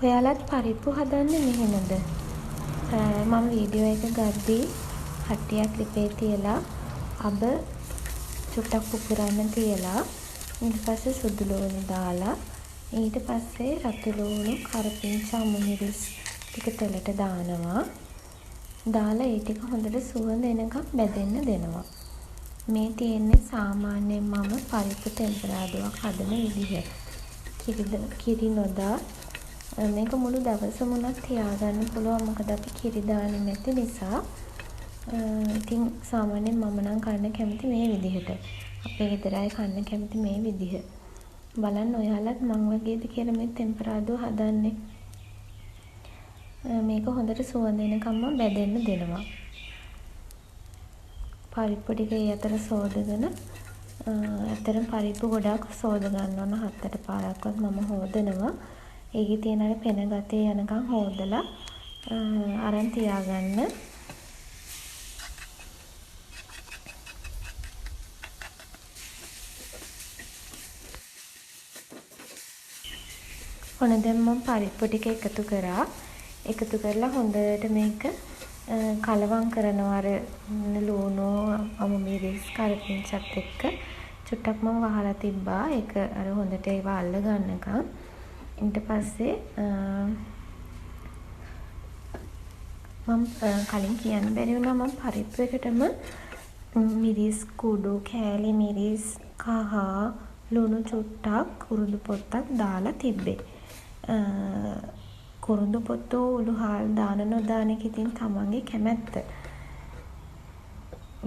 ඔයාලත් පරිප්පු හදන්නේ මෙහෙමද? මම වීඩියෝ එක ගද්දී කට්ටියක් ලිපේ තියලා අබ චුට්ටක් පුපුරන්න තියලා ඊට පස්සේ සුදු ලූණු දාලා ඊට පස්සේ රතු ලූණු කරපිංචා අමුමිරිස් ටික තෙලට දානවා. දාලා ඒ ටික හොඳට සුවඳ එනකම් බැදෙන්න දෙනවා. මේ තියෙන්නේ සාමාන්‍යයෙන් මම පරිප්පු තෙම්පරාදුවක් හදන විදිහ. කිරි නොදා මේක මුළු දවසම උනත් තියාගන්න පුළුවන්. මොකද අපි කිරි දාන්නේ නැති නිසා. ඉතින් සාමාන්‍යයෙන් මම නම් කන්න කැමති මේ විදිහට. අපේ ගෙදර අය කන්න කැමති මේ විදිහ. බලන්න ඔයාලත් මං වගේද කියලා මේ තෙම්පරාදුව හදන්නේ. මේක හොඳට සුවඳ එනකම්ම බැදෙන්න දෙනවා. පරිප්පු ටික ඒ අතර සෝදගෙන අතරම පරිප්පු ගොඩාක් සෝද ගන්න ඕන 7-8 පාරක්වත් මම හොදනවා. ඒකේ තියෙන අර පෙන ගතිය යනකම් හොදලා අරන් තියාගන්න. ඔන්න දැන් මම පරිප්පු ටික එකතු කරා. එකතු කරලා හොඳට මේක කලවම් කරනවා. අර ලූණු අමුමිරිස් කරපිංචත් එක්ක චුට්ටක් මම වහලා තිබ්බා. ඒක අර හොඳට ඒවා අල්ල ගන්නකම්. ඊට පස්සේ මම කලින් කියන්න බැරි වුණා මම පරිප්පු එකටම මිරිස් කුඩු කෑලි මිරිස් කහ ලුණු චුට්ටක් කුරුඳු පොත්තක් දාලා තිබ්බේ. කුරුඳු පොත්තු උළු හාල් දාන නොදාන එක ඉතින් තමන්ගේ කැමැත්ත.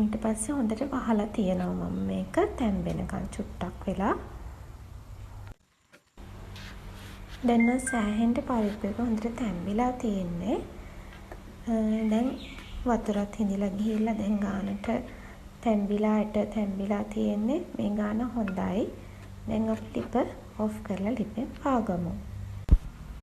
ඊට පස්සේ හොඳට වහලා තියෙනවා මම මේක තැම්බෙනකන් චුට්ටක් වෙලා. දැන් නම් සෑහෙන්න පරිප්පු එක හොඳට තැම්බිලා තියෙන්නේ. දැන් වතුරත් හිඳිලා ගිහිල්ලා දැන් ගානට තැම්බිලා තියෙන්නේ. මේ ගාන හොඳයි. දැන් අපි ලිප ඔෆ් කරලා ලිපෙන් පාගමු.